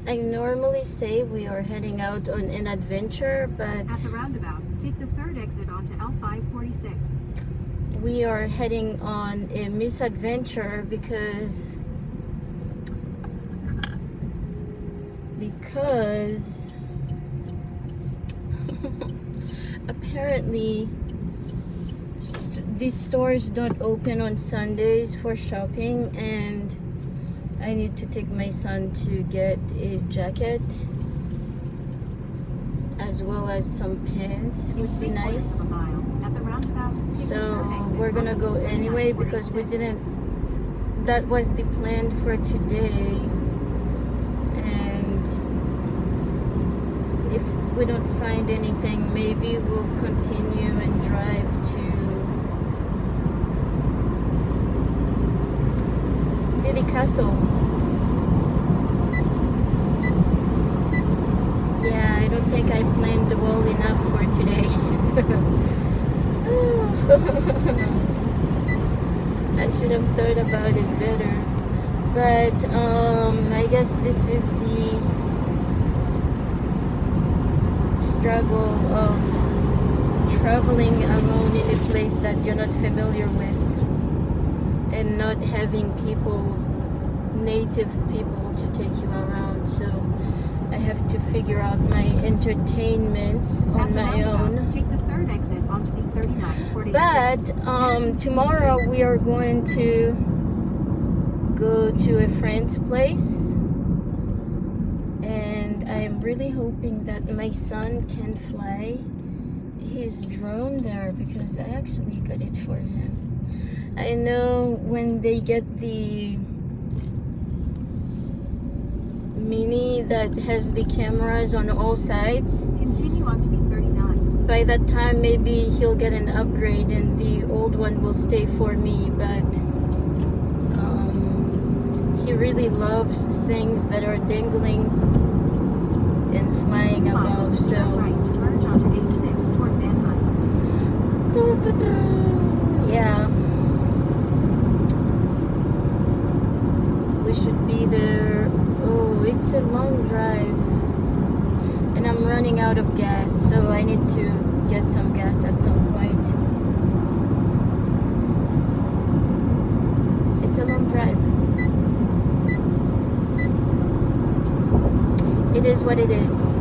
I normally say we are heading out on an adventure, but At the roundabout, take the third exit onto L546. we are heading on a misadventure because apparently these stores don't open on Sundays for shopping, and I need to take my son to get a jacket as well as some pants would be nice. At the roundabout, take the So third exit we're gonna onto go anyway because we 3946. didn't, that was the plan for today, and if we don't find anything, maybe we'll continue and drive to City Castle. Yeah, I don't think I planned well enough for today. I should have thought about it better. But I guess this is the struggle of traveling alone in a place that you're not familiar with and not having people, native people, to take you around. So I have to figure out my entertainments on my own. Take the third exit onto B3946. But tomorrow we are going to go to a friend's place, and I'm really hoping that my son can fly his drone there because I actually got it for him. I know when they get the Mini that has the cameras on all sides, Continue on to B39. by that time maybe he'll get an upgrade and the old one will stay for me. But he really loves things that are dangling and flying 2 above. miles, So turn right to merge onto A6 toward Manheim. yeah, we should be there. Oh, it's a long drive and I'm running out of gas, so I need to get some gas at some point. It's a long drive. It is what it is.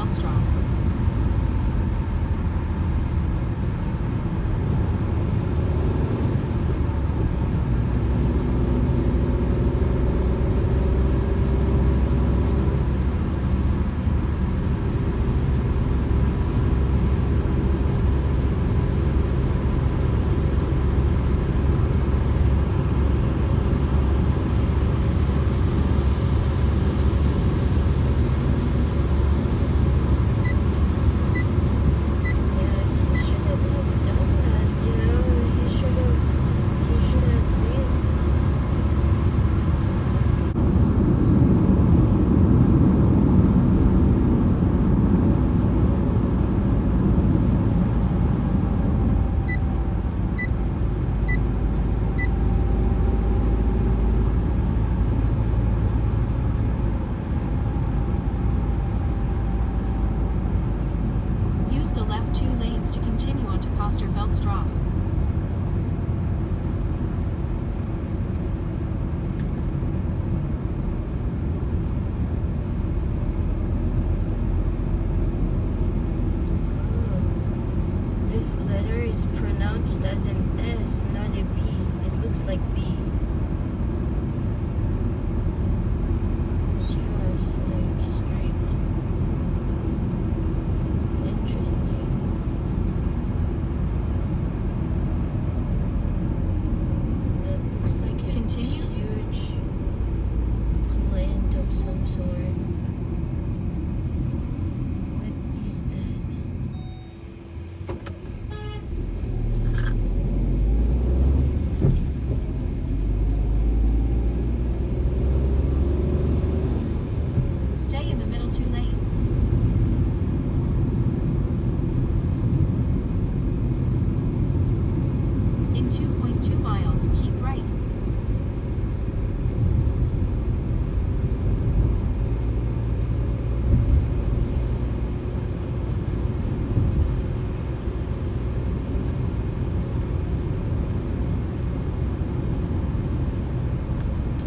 Feldstrasse. Yeah, he shouldn't have done that, you know. He should at least. Use the left 2 lanes to continue onto Kosterfeldstrasse. Oh, this letter is pronounced as an S, not a B. It looks like B. Strasbourg Street. Interesting. That looks like a Continue. huge plant of some sort. What is that? Stay in the middle 2 lanes. In 2.2 miles, keep right.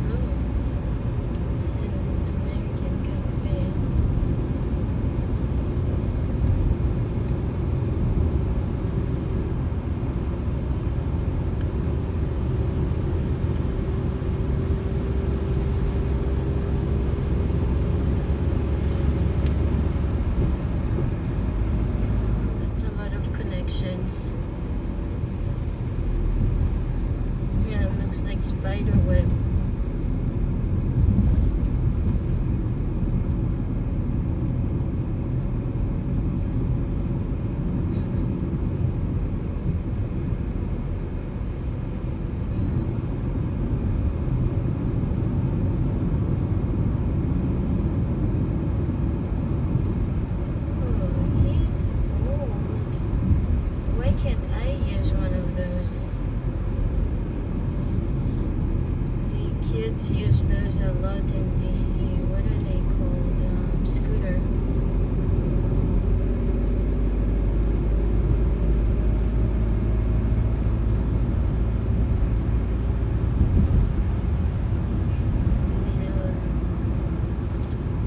Oh, it's an American cafe. Oh, that's a lot of connections. Yeah, it looks like spider web. Oh, he's old. Why can't I use one of those? The kids use those a lot in DC. What are they called? Scooter. Little.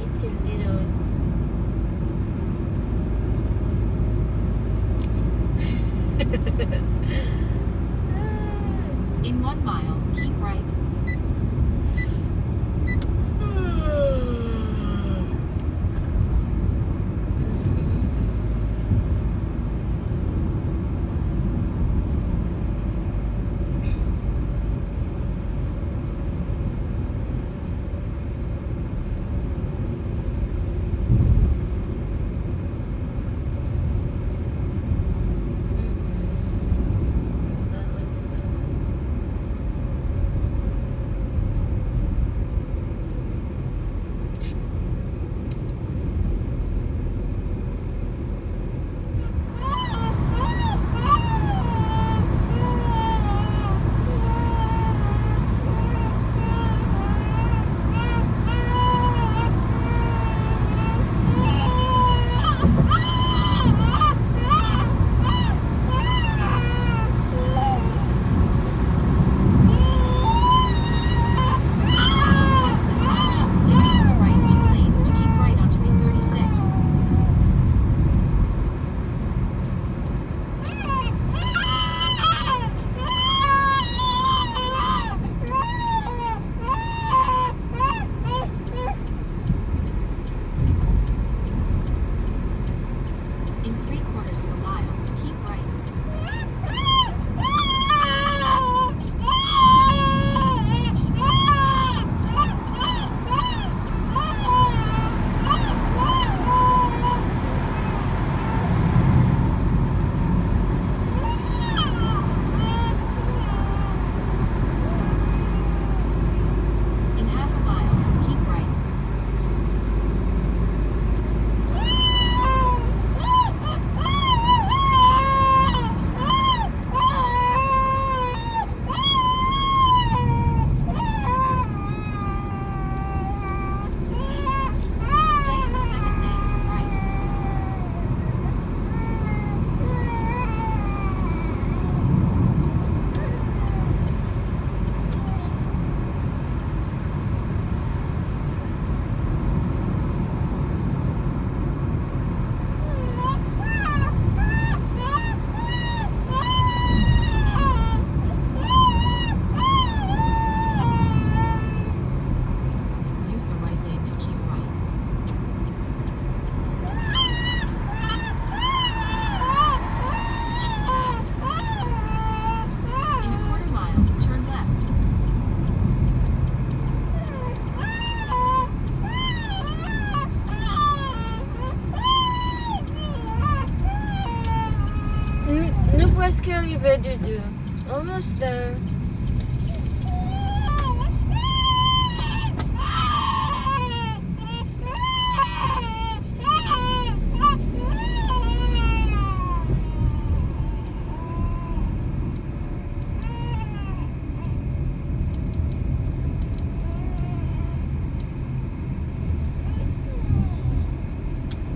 It's a little. In 1 mile, keep right. Ne presque arrivé, Dudu. Almost there.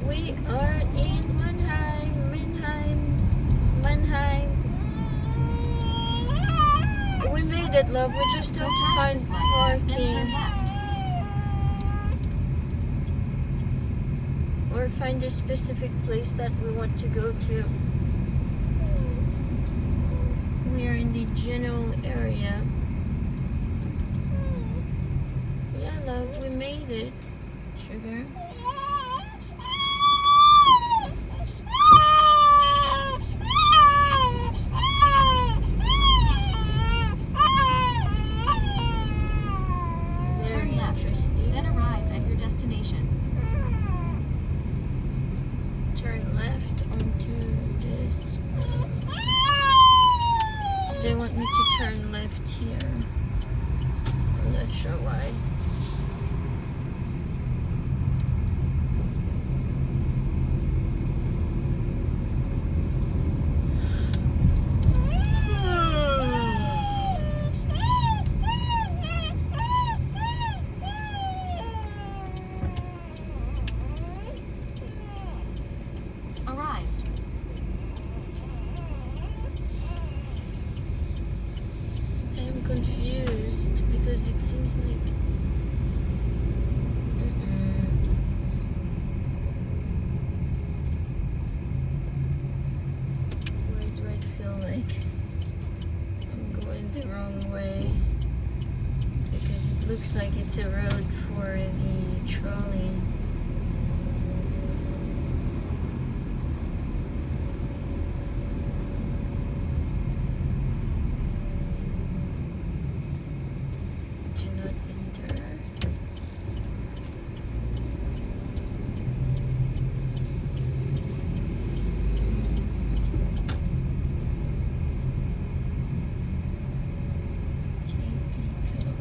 We are in Mannheim. We made it, love. We just Go have to past find this light, then turn parking left. or find a specific place that we want to go to. We are in the general area. Yeah, love, we made it. Sugar. Turn Very left, interesting. then arrive at your destination. Turn left onto this. They want me to turn left here. I'm not sure why. Arrived. I am confused because it seems like why do I feel like I'm going the wrong way? Because it looks like it's a road for the trolley. Do not enter. Typical.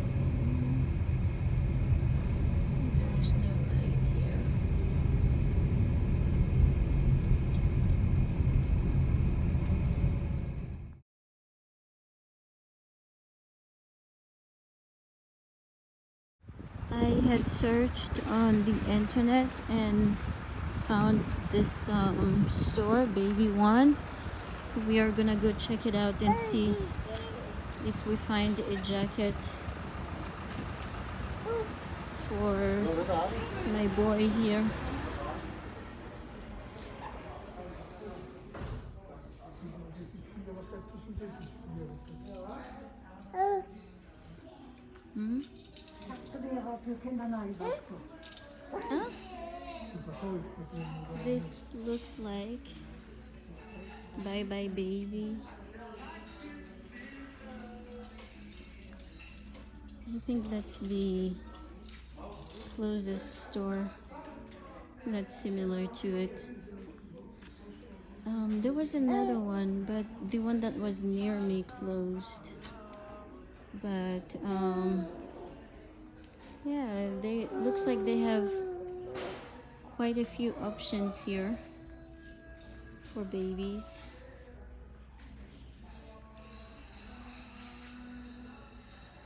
There's no light here. I had searched on the internet and found this store, Baby One. We are gonna go check it out and see if we find a jacket for my boy here. Hmm? Huh? This looks like Bye Bye Baby. I think that's the closest store that's similar to it. There was another one, but the one that was near me closed. But yeah, they looks like they have quite a few options here for babies.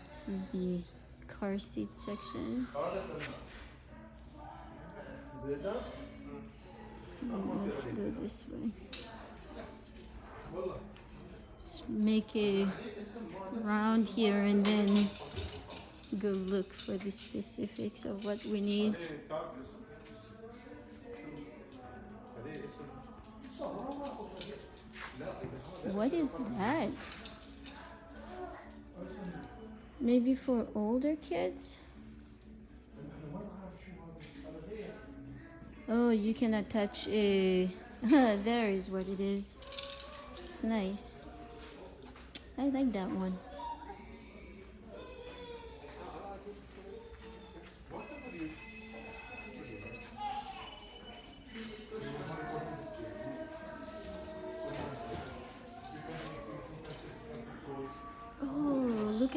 This is the car seat section. So let's go this way. Just make a round here and then go look for the specifics of what we need. What is that? Maybe for older kids? Oh, you can attach a... There is what it is. It's nice. I like that one.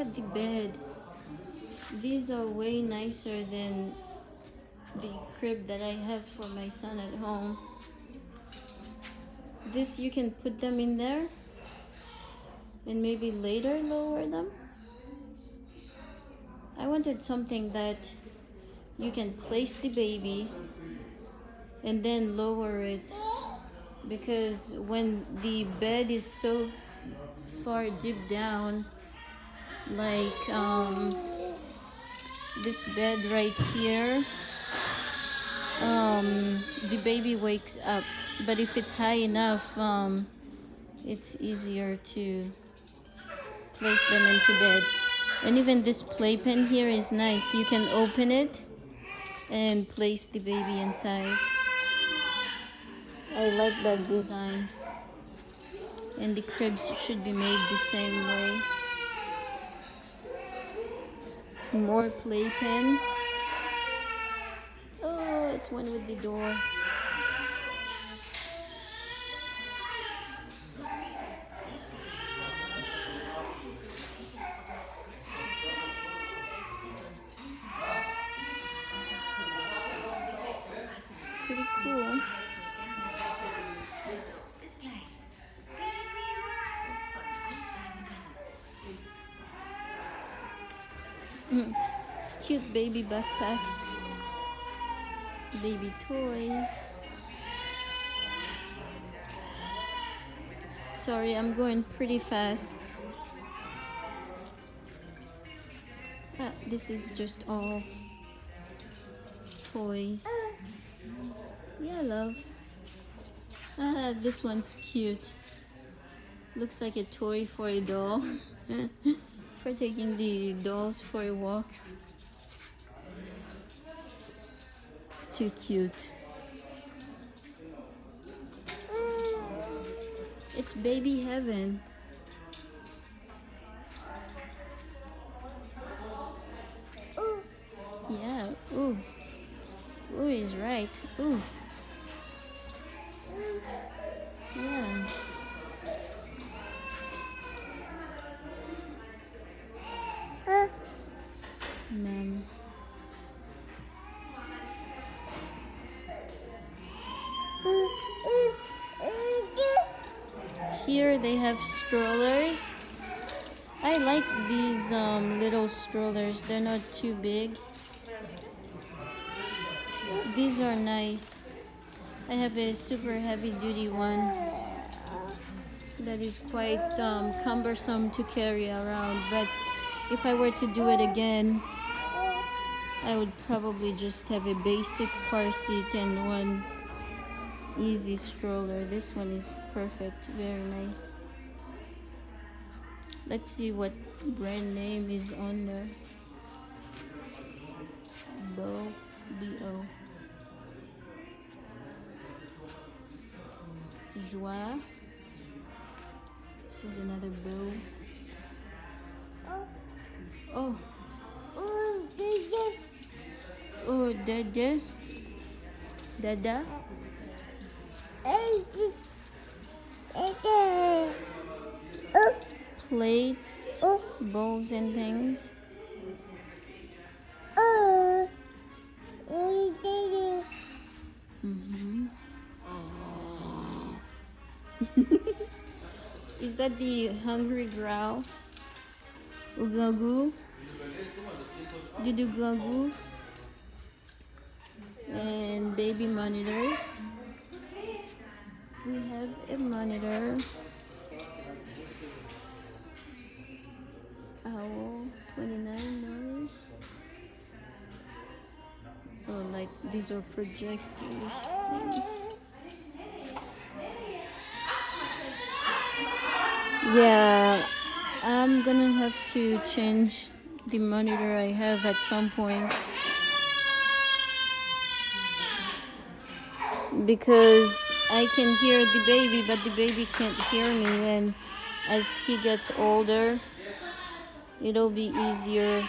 at the bed. These are way nicer than the crib that I have for my son at home. This, you can put them in there and maybe later lower them. I wanted something that you can place the baby and then lower it, because when the bed is so far deep down, like this bed right here, the baby wakes up. But if it's high enough, it's easier to place them into bed. And even this playpen here is nice. You can open it and place the baby inside. I like that design. And the cribs should be made the same way. More playpen. Oh, it's one with the door. Pretty cool. Cute baby backpacks, baby toys. Sorry, I'm going pretty fast. This is just all toys. Yeah, love. This one's cute. Looks like a toy for a doll. For taking the dolls for a walk. It's too cute. It's baby heaven. Yeah, ooh. Ooh is right. Ooh. Yeah. Ma'am. Here they have strollers. I like these little strollers. They're not too big. These are nice. I have a super heavy duty one that is quite cumbersome to carry around, but if I were to do it again, I would probably just have a basic car seat and one easy stroller. This one is perfect, very nice. Let's see what brand name is on there. Bo, B-O. Joie. This is another bow. Oh. Oh, Dada. Dada. Plates, bowls and things. Is that the hungry growl? Ugagu? Dudugagu? And baby monitors. We have a monitor. Owl, $29. Oh, like these are projectors. Yeah, I'm gonna have to change the monitor I have at some point, because I can hear the baby, but the baby can't hear me, and as he gets older, it'll be easier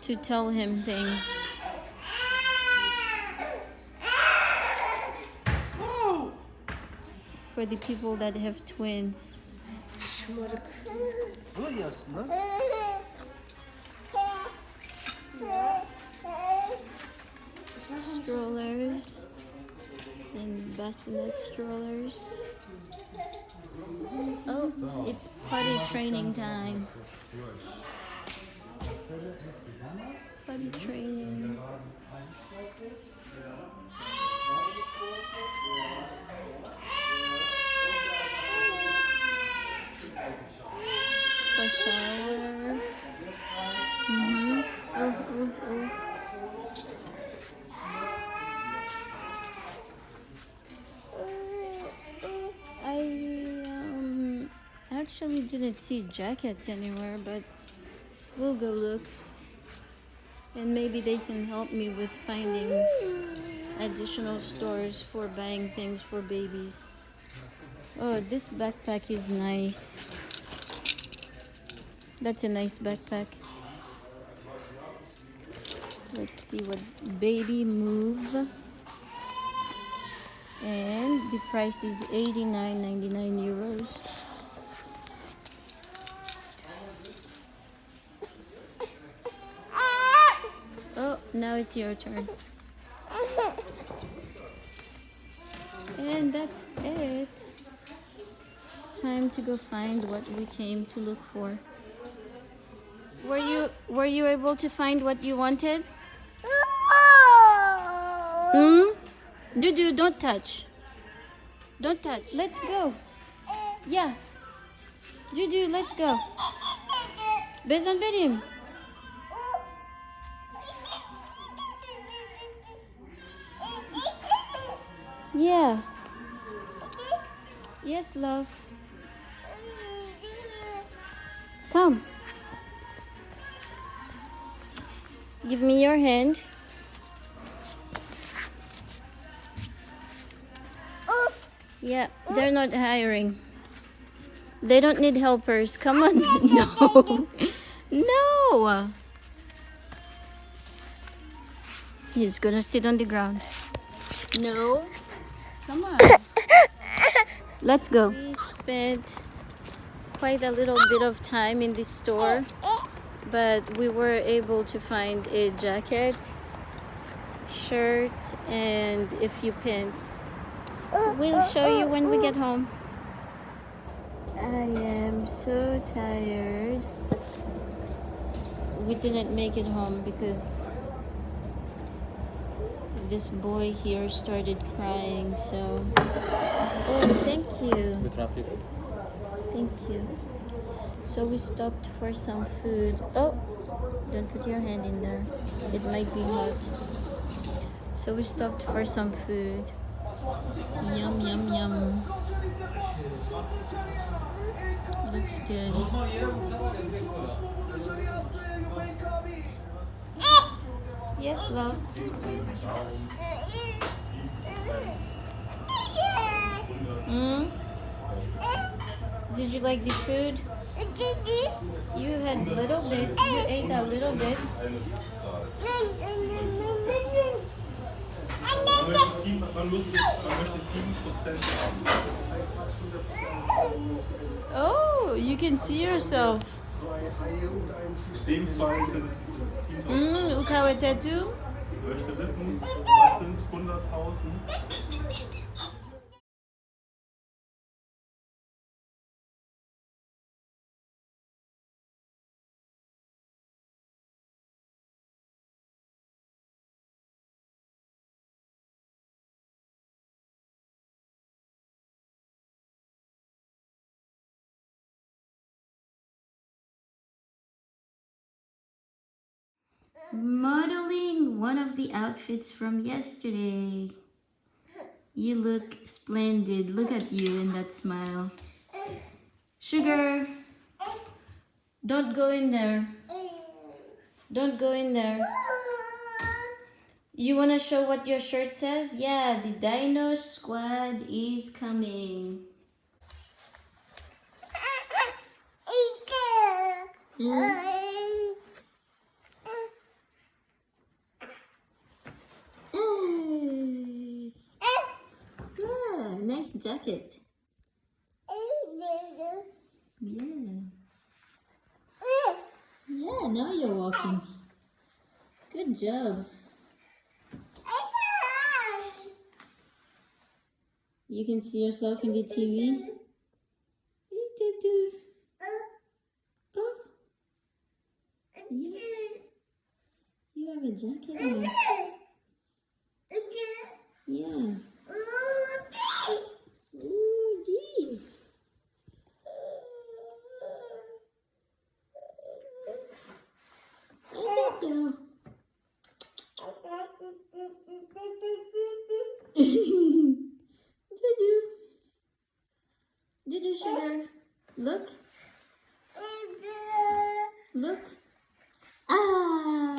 to tell him things. For the people that have twins. Şımarık. Bunu yazsın lan. Strollers and bassinet strollers. Oh, it's potty training time. Potty training. For shower. Oh. I actually didn't see jackets anywhere, but we'll go look. And maybe they can help me with finding additional stores for buying things for babies. Oh, this backpack is nice. That's a nice backpack. Let's see what Baby Move. And the price is 89.99 euros. Oh, now it's your turn. And that's it. It's time to go find what we came to look for. Were you able to find what you wanted? Dudu, don't touch. Don't touch. Let's go. Yeah. Dudu, let's go. Bezan benim. Yeah. Yes, love. Come. Give me your hand. Yeah, they're not hiring. They don't need helpers. Come on. No. No. He's gonna sit on the ground. No. Come on. Let's go. We spent quite a little bit of time in this store, but we were able to find a jacket, shirt, and a few pants. We'll show you when we get home. I am so tired. We didn't make it home because this boy here started crying, so... Oh, thank you. Thank you. So we stopped for some food. Oh, don't put your hand in there. It might be hot. So we stopped for some food. Yum, yum, yum. Looks good. Yes, love. Did you like the food? You had a little bit. You ate a little bit. Oh, you can see yourself. Ukawé tattoo? Möchte wissen, was sind 100.000? Modeling one of the outfits from yesterday. You look splendid. Look at you in that smile. Sugar, don't go in there. Don't go in there. You want to show what your shirt says? Yeah, the Dino Squad is coming. Yeah, nice jacket. Yeah. Yeah, now you're walking. Good job. You can see yourself in the TV. Oh, yeah. You have a jacket on. Yeah. Ooh, deep. Go. Dudu. Dudu sugar. Look. Look. Ah.